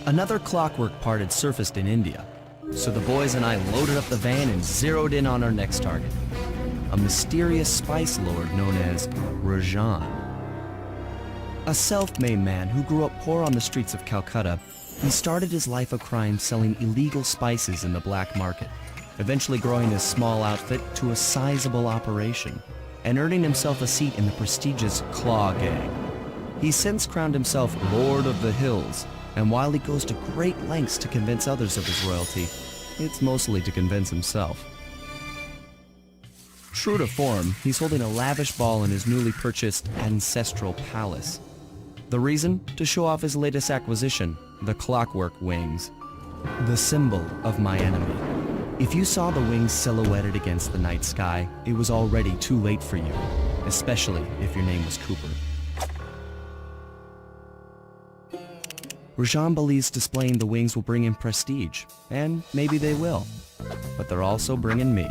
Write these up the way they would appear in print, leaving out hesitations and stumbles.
Another clockwork part had surfaced in India, so the boys and I loaded up the van and zeroed in on our next target, a mysterious spice lord known as Rajan. A self-made man who grew up poor on the streets of Calcutta, he started his life of crime selling illegal spices in the black market, eventually growing his small outfit to a sizable operation, and earning himself a seat in the prestigious Claw Gang. He's since crowned himself Lord of the Hills, and while he goes to great lengths to convince others of his royalty, it's mostly to convince himself. True to form, he's holding a lavish ball in his newly purchased ancestral palace. The reason? To show off his latest acquisition, the clockwork wings. The symbol of my enemy. If you saw the wings silhouetted against the night sky, it was already too late for you, especially if your name was Cooper. Rajan believes displaying the wings will bring him prestige, and maybe they will, but they're also bringing me.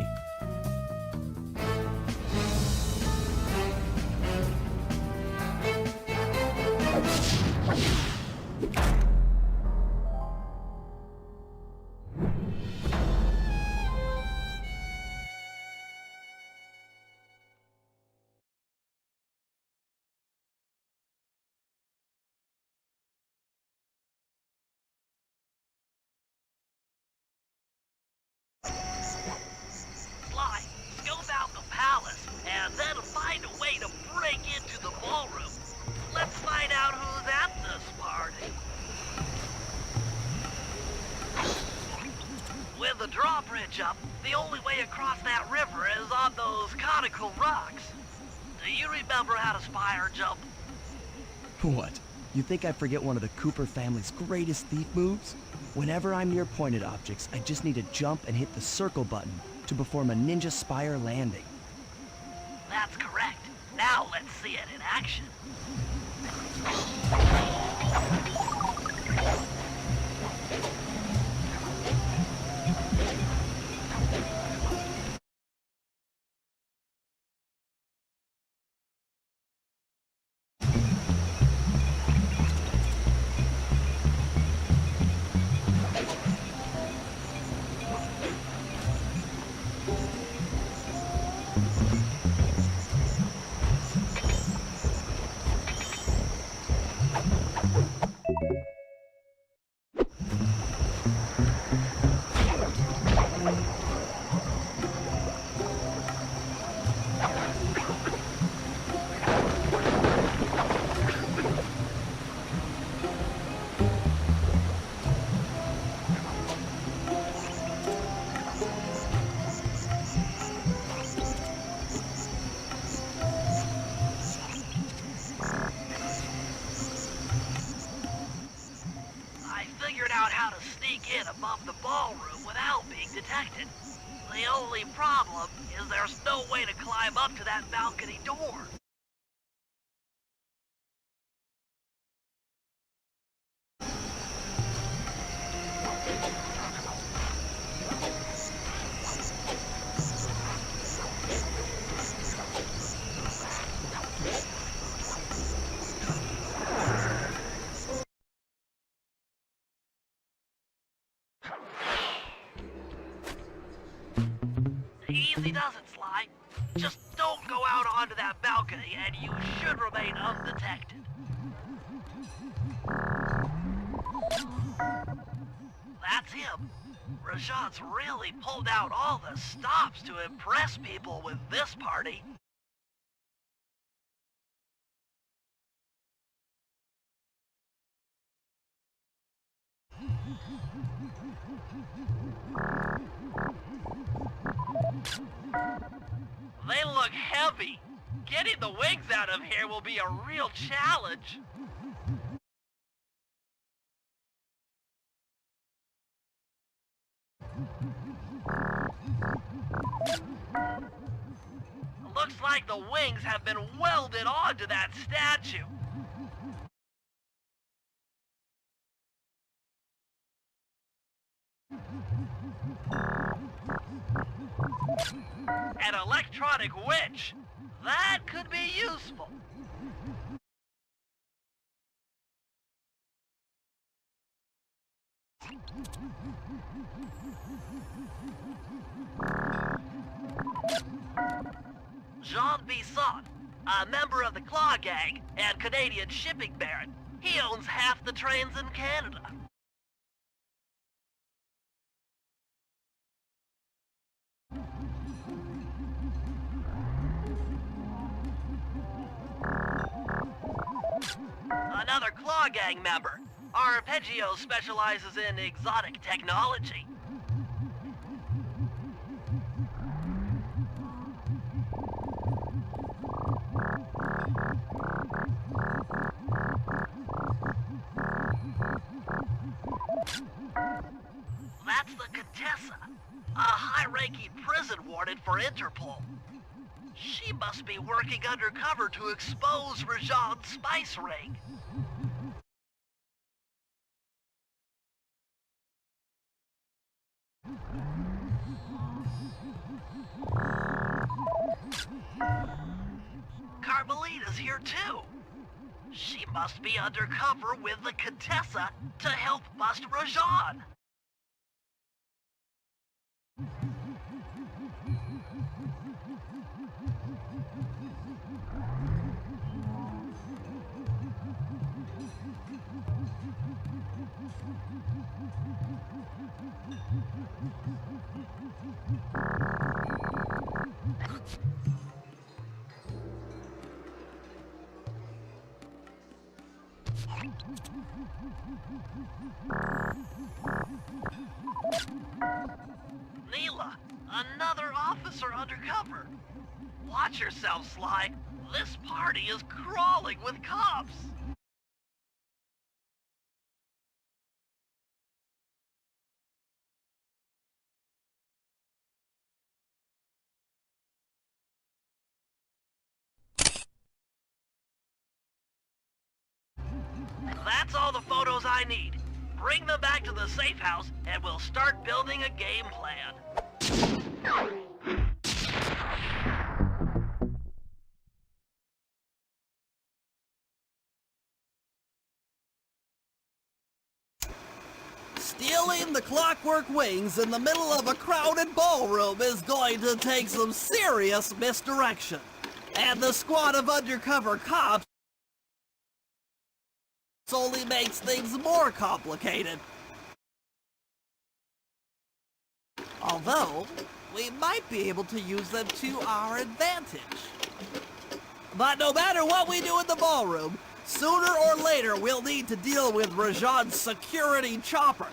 Scope out the palace, and then find a way to break into the ballroom. Let's find out who's at this party. With the drawbridge up, the only way across that river is on those conical rocks. Do you remember how to spire jump? What? You think I forget one of the Cooper family's greatest thief moves? Whenever I'm near pointed objects, I just need to jump and hit the circle button to perform a ninja spire landing. That's correct. Now let's see it in action. How to sneak in above the ballroom without being detected. The only problem is there's no way to climb up to that balcony door. Easy does it, Sly. Just don't go out onto that balcony and you should remain undetected. That's him. Rajan's really pulled out all the stops to impress people with this party. They look heavy. Getting the wings out of here will be a real challenge. Looks like the wings have been welded onto that statue. An electronic witch. That could be useful. Jean Bisson, a member of the Claw Gang and Canadian shipping baron. He owns half the trains in Canada. Another Claw Gang member. Arpeggio specializes in exotic technology. That's the Contessa, a high-ranking prison warden for Interpol. She must be working undercover to expose Rajan's spice ring. Carmelita's here too. She must be undercover with the Contessa to help bust Rajan. Neela, another officer undercover. Watch yourself, Sly. This party is crawling with cops. That's all the photos I need. Bring them back to the safe house, and we'll start building a game plan. Stealing the Clockwork Wings in the middle of a crowded ballroom is going to take some serious misdirection. And the squad of undercover cops only makes things more complicated. Although, we might be able to use them to our advantage. But no matter what we do in the ballroom, sooner or later we'll need to deal with Rajan's security chopper.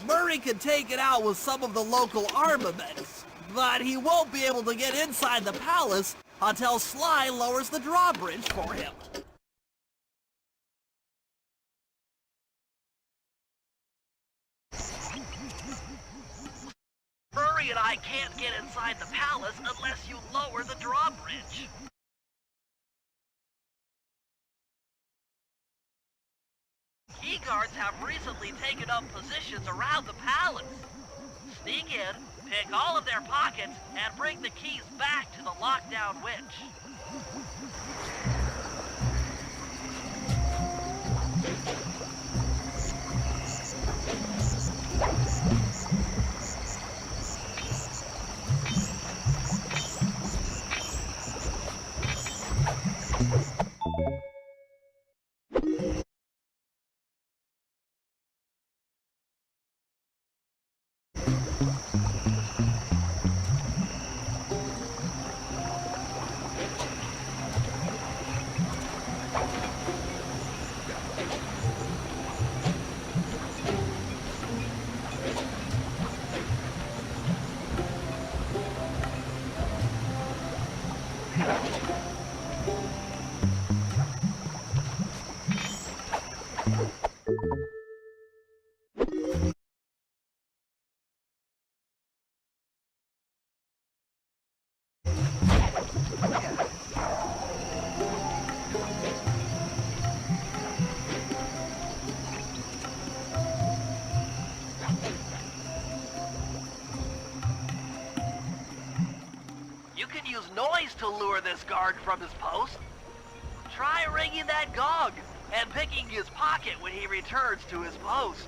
Murray can take it out with some of the local armaments, but he won't be able to get inside the palace until Sly lowers the drawbridge for him. Murray and I can't get inside the palace unless you lower the drawbridge. Key guards have recently taken up positions around the palace. Sneak in, pick all of their pockets, and bring the keys back to the lockdown witch. Noise to lure this guard from his post. Try ringing that gong and picking his pocket when he returns to his post.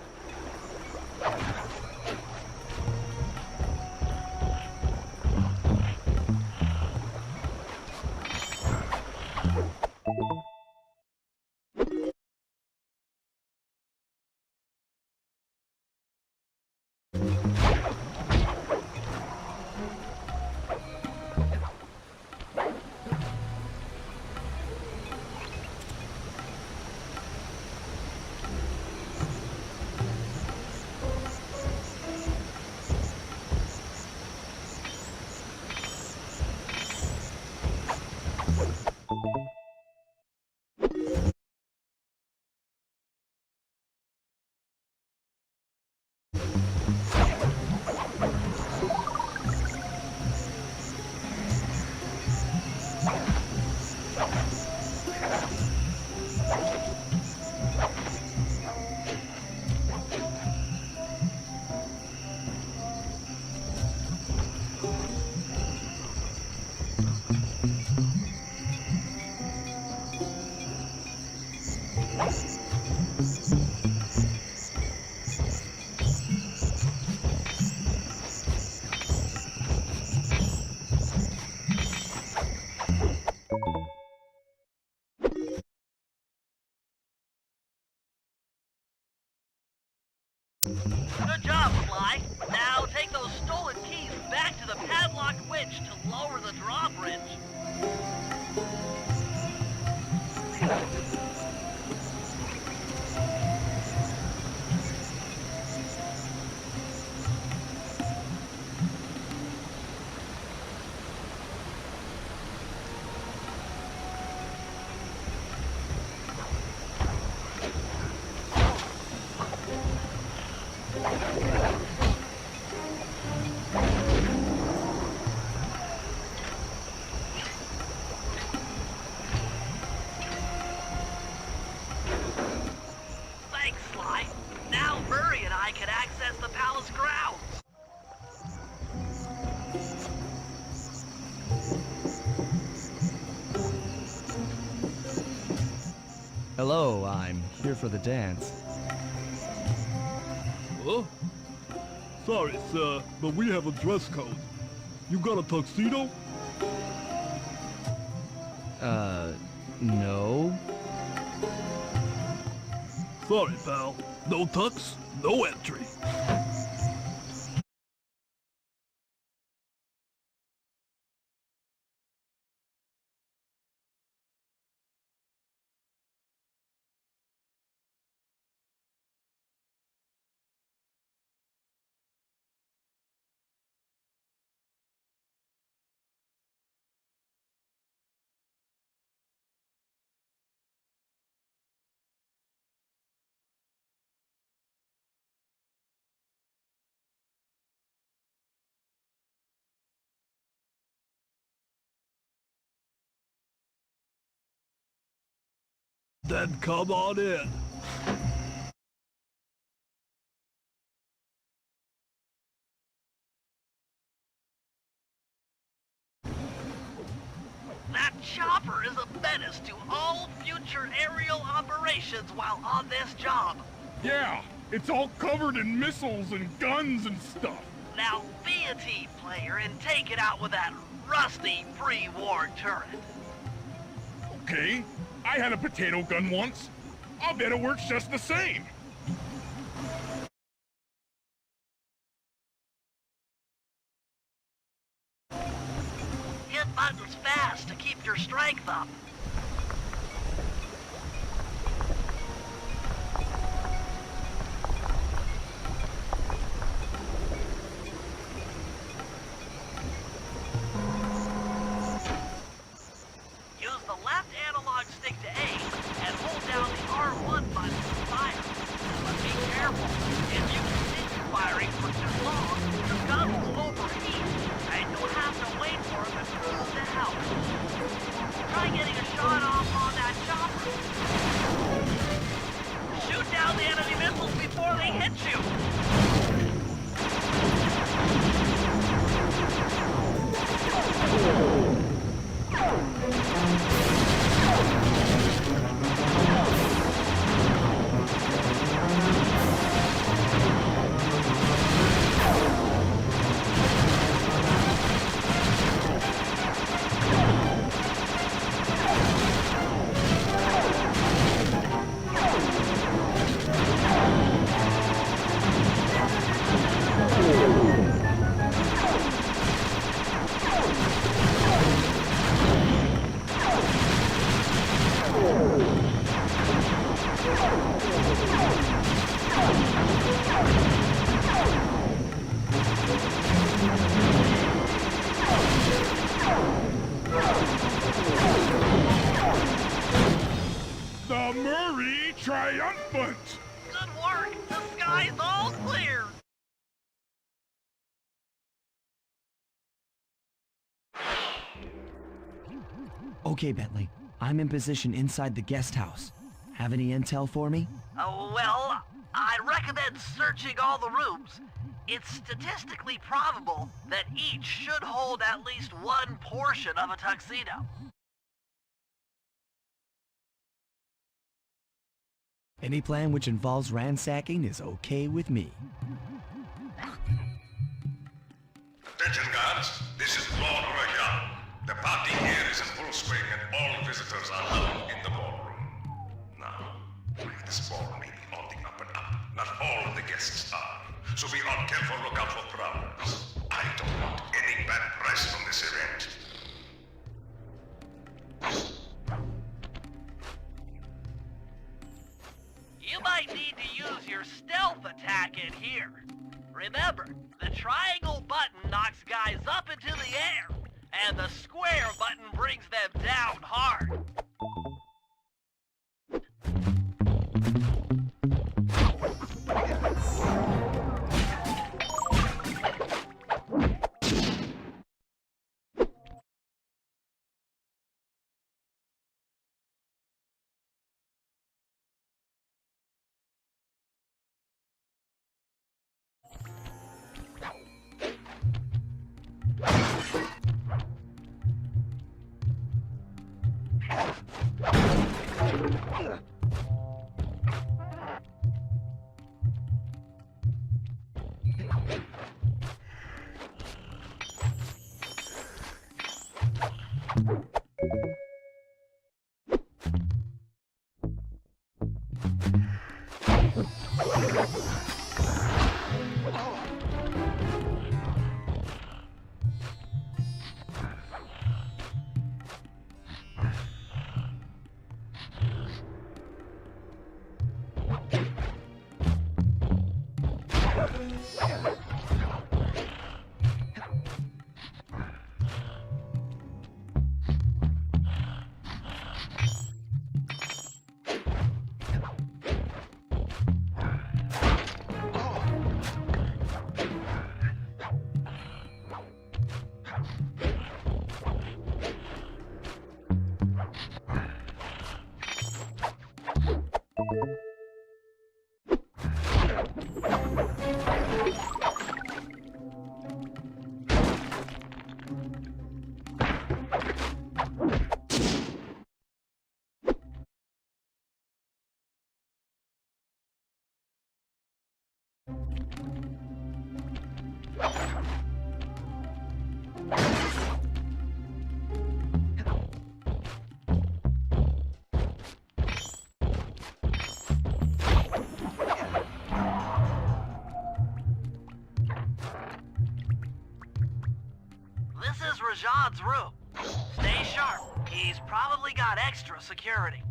Good job, Sly. Now take those stolen keys back to the padlocked winch to lower the drawbridge. Thanks, Sly. Now Murray and I can access the palace grounds. Hello, I'm here for the dance. Huh? Sorry, sir, but we have a dress code. You got a tuxedo? No. Sorry, pal. No tux, no entry. Then come on in. That chopper is a menace to all future aerial operations while on this job. Yeah, it's all covered in missiles and guns and stuff. Now be a team player and take it out with that rusty pre-war turret. Okay, I had a potato gun once. I'll bet it works just the same. Hit buttons fast to keep your strength up. Use the left analog stick to aim and hold down the R1 button to fire. But be careful. If you continue firing for too long, the gun will overheat, and you'll have to wait for it to cool down. Try getting a shot off on that chopper. Shoot down the enemy missiles before they hit you. Okay, Bentley. I'm in position inside the guest house. Have any intel for me? Well, I'd recommend searching all the rooms. It's statistically probable that each should hold at least one portion of a tuxedo. Any plan which involves ransacking is okay with me. Attention guards, this is Lord Rajan. The party here is in full swing and all visitors are welcome in the ballroom. Now, this ball may be on the up and up. Not all of the guests are. So be on careful lookout for prowlers. I don't want any bad press from this event. You might need to use your stealth attack in here. Remember, the triangle button knocks guys up into the air, and the square button brings them down hard. This is Rajan's room. Stay sharp. He's probably got extra security.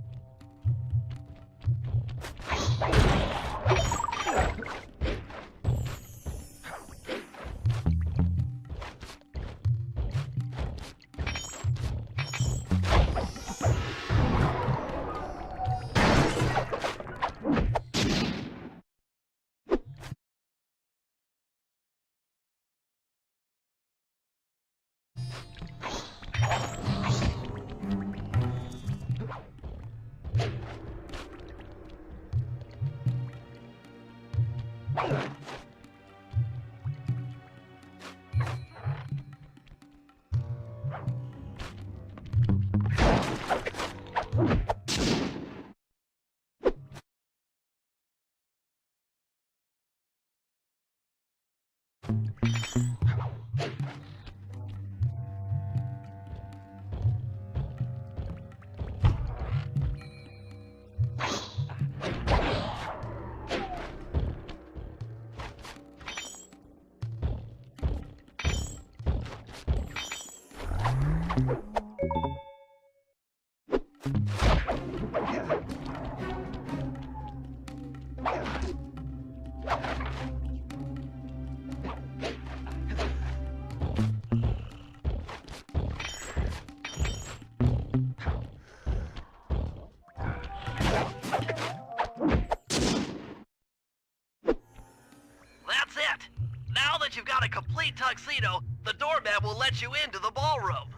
That's it! Now that you've got a complete tuxedo, the doorman will let you into the ballroom.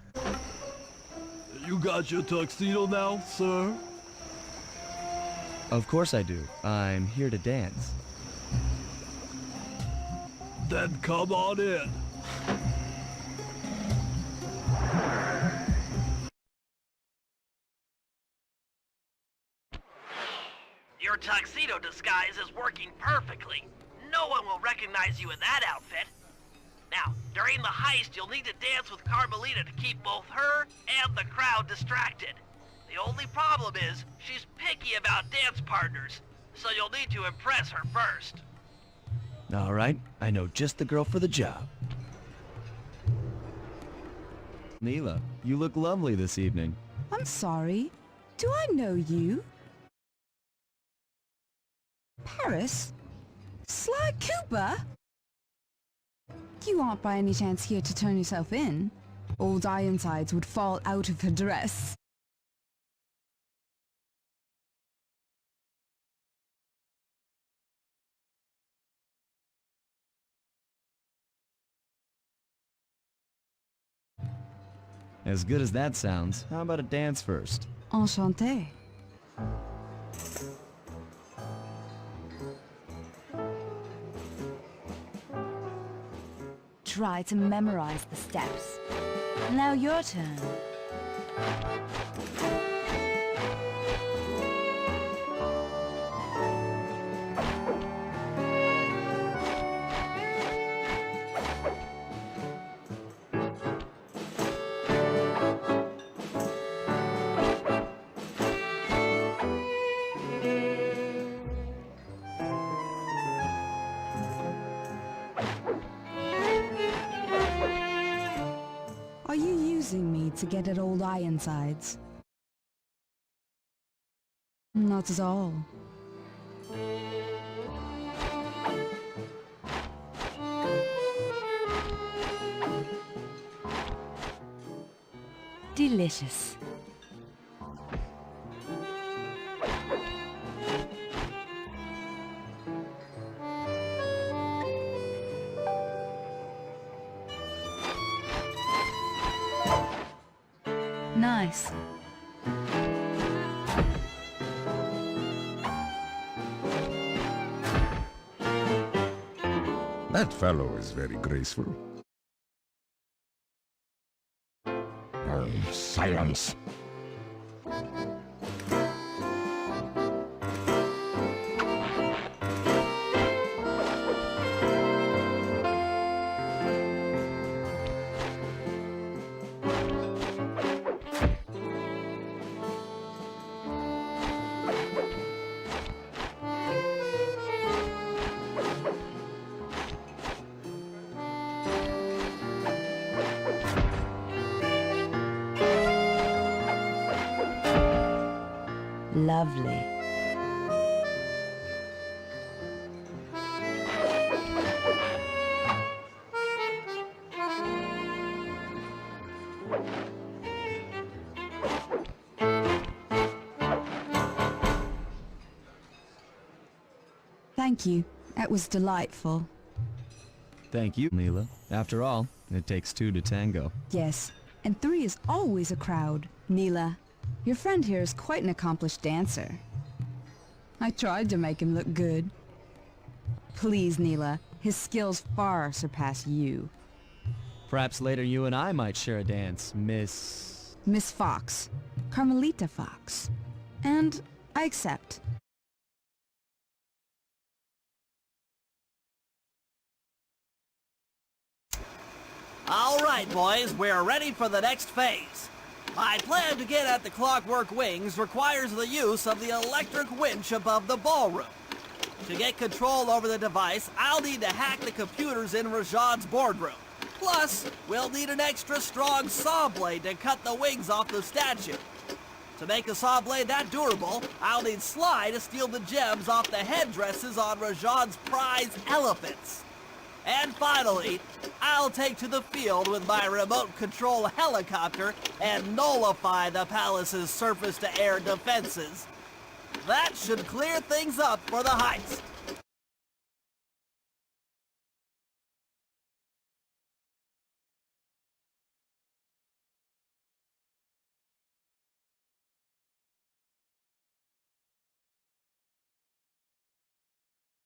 You got your tuxedo now, sir? Of course I do. I'm here to dance. Then come on in. Your tuxedo disguise is working perfectly. No one will recognize you in that outfit. Now, during the heist, you'll need to dance with Carmelita to keep both her and the crowd distracted. The only problem is, she's picky about dance partners, so you'll need to impress her first. All right, I know just the girl for the job. Neela, you look lovely this evening. I'm sorry. Do I know you? Paris? Sly Cooper? You aren't by any chance here to turn yourself in? Old Ironsides would fall out of her dress. As good as that sounds, how about a dance first? Enchanté. Try to memorize the steps. Now your turn. Are you using me to get at old Ironsides? Not at all. Delicious. Nice. That fellow is very graceful. Silence. Lovely. Thank you. That was delightful. Thank you, Neela. After all, it takes two to tango. Yes, and three is always a crowd. Neela, your friend here is quite an accomplished dancer. I tried to make him look good. Please, Neela, his skills far surpass you. Perhaps later you and I might share a dance, Miss... Miss Fox. Carmelita Fox. And I accept. All right, boys, we're ready for the next phase. My plan to get at the Clockwork Wings requires the use of the electric winch above the ballroom. To get control over the device, I'll need to hack the computers in Rajan's boardroom. Plus, we'll need an extra strong saw blade to cut the wings off the statue. To make a saw blade that durable, I'll need Sly to steal the gems off the headdresses on Rajan's prize elephants. And finally, I'll take to the field with my remote control helicopter and nullify the palace's surface-to-air defenses. That should clear things up for the heist.